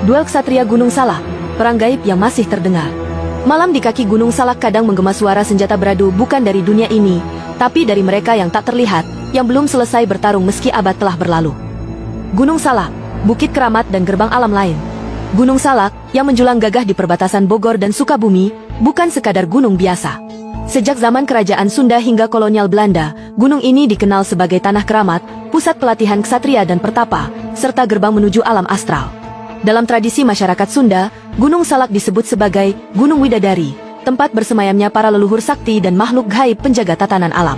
Duel Ksatria Gunung Salak, perang gaib yang masih terdengar. Malam di kaki Gunung Salak kadang menggema suara senjata beradu bukan dari dunia ini, tapi dari mereka yang tak terlihat, yang belum selesai bertarung meski abad telah berlalu. Gunung Salak, bukit keramat dan gerbang alam lain. Gunung Salak, yang menjulang gagah di perbatasan Bogor dan Sukabumi, bukan sekadar gunung biasa. Sejak zaman kerajaan Sunda hingga kolonial Belanda, gunung ini dikenal sebagai tanah keramat, pusat pelatihan ksatria dan pertapa, serta gerbang menuju alam astral. Dalam tradisi masyarakat Sunda, Gunung Salak disebut sebagai Gunung Widadari, tempat bersemayamnya para leluhur sakti dan makhluk gaib penjaga tatanan alam.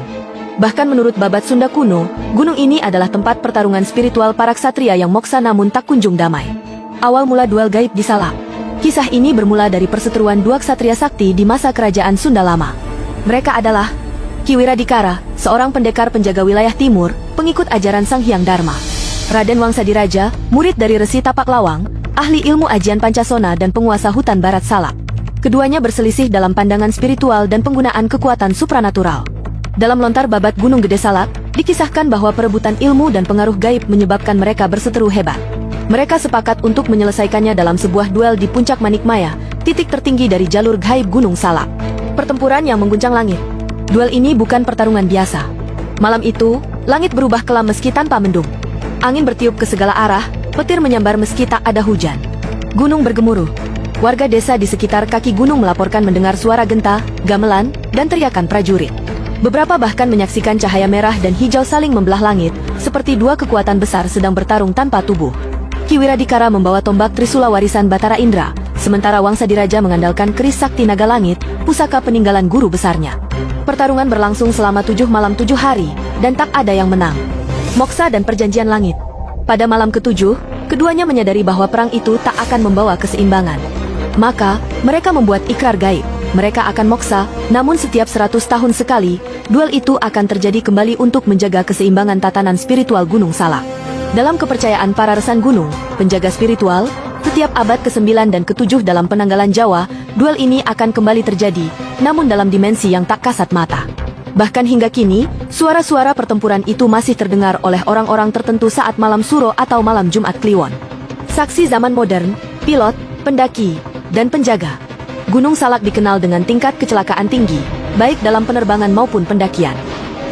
Bahkan menurut babat Sunda kuno, gunung ini adalah tempat pertarungan spiritual para ksatria yang moksa namun tak kunjung damai. Awal mula duel gaib di Salak. Kisah ini bermula dari perseteruan dua ksatria sakti di masa kerajaan Sunda lama. Mereka adalah Ki Wiradikara, seorang pendekar penjaga wilayah timur, pengikut ajaran Sang Hyang Dharma. Raden Wangsadiraja, murid dari Resi Tapak Lawang, ahli ilmu ajian Pancasona dan penguasa hutan barat Salak. Keduanya berselisih dalam pandangan spiritual dan penggunaan kekuatan supranatural. Dalam lontar babat Gunung Gede Salak, dikisahkan bahwa perebutan ilmu dan pengaruh gaib menyebabkan mereka berseteru hebat. Mereka sepakat untuk menyelesaikannya dalam sebuah duel di puncak Manikmaya, titik tertinggi dari jalur gaib Gunung Salak. Pertempuran yang mengguncang langit. Duel ini bukan pertarungan biasa. Malam itu, langit berubah kelam meski tanpa mendung. Angin bertiup ke segala arah, petir menyambar meski tak ada hujan. Gunung bergemuruh. Warga desa di sekitar kaki gunung melaporkan mendengar suara genta, gamelan, dan teriakan prajurit. Beberapa bahkan menyaksikan cahaya merah dan hijau saling membelah langit, seperti dua kekuatan besar sedang bertarung tanpa tubuh. Ki Wiradikara membawa tombak Trisula warisan Batara Indra, sementara Wangsadiraja mengandalkan keris sakti naga langit, pusaka peninggalan guru besarnya. Pertarungan berlangsung selama 7 malam 7 hari, dan tak ada yang menang. Moksa dan perjanjian langit. Pada malam ke-7, keduanya menyadari bahwa perang itu tak akan membawa keseimbangan. Maka, mereka membuat ikrar gaib. Mereka akan moksa, namun setiap 100 tahun sekali, duel itu akan terjadi kembali untuk menjaga keseimbangan tatanan spiritual Gunung Salak. Dalam kepercayaan para resan gunung, penjaga spiritual, setiap abad ke-9 dan ke-7 dalam penanggalan Jawa, duel ini akan kembali terjadi, namun dalam dimensi yang tak kasat mata. Bahkan hingga kini, suara-suara pertempuran itu masih terdengar oleh orang-orang tertentu saat malam Suro atau malam Jumat Kliwon. Saksi zaman modern, pilot, pendaki, dan penjaga. Gunung Salak dikenal dengan tingkat kecelakaan tinggi, baik dalam penerbangan maupun pendakian.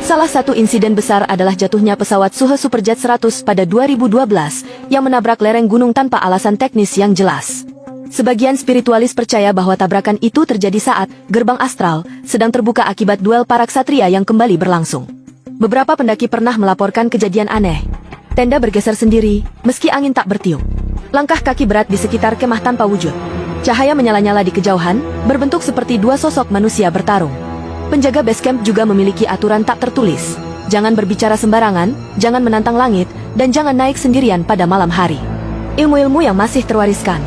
Salah satu insiden besar adalah jatuhnya pesawat Suhe Superjet 100 pada 2012 yang menabrak lereng gunung tanpa alasan teknis yang jelas. Sebagian spiritualis percaya bahwa tabrakan itu terjadi saat gerbang astral sedang terbuka akibat duel para ksatria yang kembali berlangsung. Beberapa pendaki pernah melaporkan kejadian aneh. Tenda bergeser sendiri, meski angin tak bertiup. Langkah kaki berat di sekitar kemah tanpa wujud. Cahaya menyala-nyala di kejauhan, berbentuk seperti dua sosok manusia bertarung. Penjaga basecamp juga memiliki aturan tak tertulis. Jangan berbicara sembarangan, jangan menantang langit, dan jangan naik sendirian pada malam hari. Ilmu-ilmu yang masih terwariskan.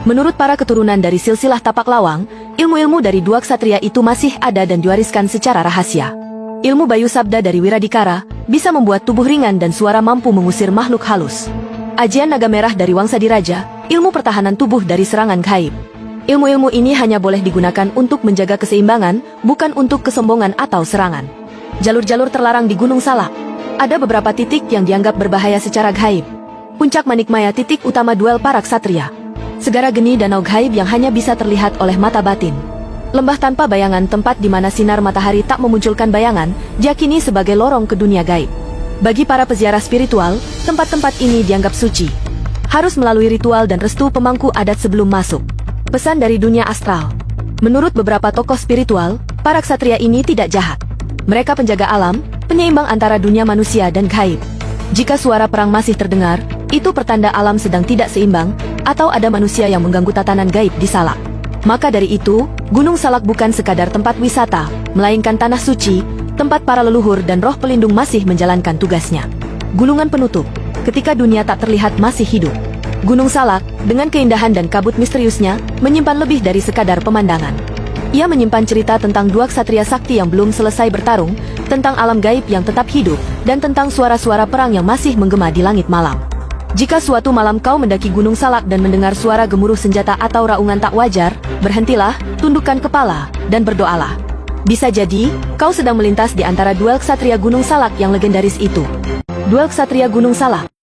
Menurut para keturunan dari silsilah Tapak Lawang, ilmu-ilmu dari dua ksatria itu masih ada dan diwariskan secara rahasia. Ilmu Bayu Sabda dari Wiradikara bisa membuat tubuh ringan dan suara mampu mengusir makhluk halus. Ajian Naga Merah dari Wangsadiraja, ilmu pertahanan tubuh dari serangan gaib. Ilmu-ilmu ini hanya boleh digunakan untuk menjaga keseimbangan, bukan untuk kesombongan atau serangan. Jalur-jalur terlarang di Gunung Salak. Ada beberapa titik yang dianggap berbahaya secara gaib. Puncak Manikmaya, titik utama duel para ksatria. Segara geni danau gaib yang hanya bisa terlihat oleh mata batin. Lembah tanpa bayangan, tempat di mana sinar matahari tak memunculkan bayangan, diyakini sebagai lorong ke dunia gaib. Bagi para peziarah spiritual, tempat-tempat ini dianggap suci. Harus melalui ritual dan restu pemangku adat sebelum masuk. Pesan dari dunia astral. Menurut beberapa tokoh spiritual, para ksatria ini tidak jahat. Mereka penjaga alam, penyeimbang antara dunia manusia dan gaib. Jika suara perang masih terdengar, itu pertanda alam sedang tidak seimbang, atau ada manusia yang mengganggu tatanan gaib di Salak. Maka dari itu, Gunung Salak bukan sekadar tempat wisata, melainkan tanah suci, tempat para leluhur dan roh pelindung masih menjalankan tugasnya. Gulungan penutup. Ketika dunia tak terlihat masih hidup, Gunung Salak, dengan keindahan dan kabut misteriusnya, menyimpan lebih dari sekadar pemandangan. Ia menyimpan cerita tentang dua ksatria sakti yang belum selesai bertarung, tentang alam gaib yang tetap hidup, dan tentang suara-suara perang yang masih menggema di langit malam. Jika suatu malam kau mendaki Gunung Salak dan mendengar suara gemuruh senjata atau raungan tak wajar, berhentilah, tundukkan kepala, dan berdoalah. Bisa jadi, kau sedang melintas di antara duel ksatria Gunung Salak yang legendaris itu. Duel Ksatria Gunung Salak.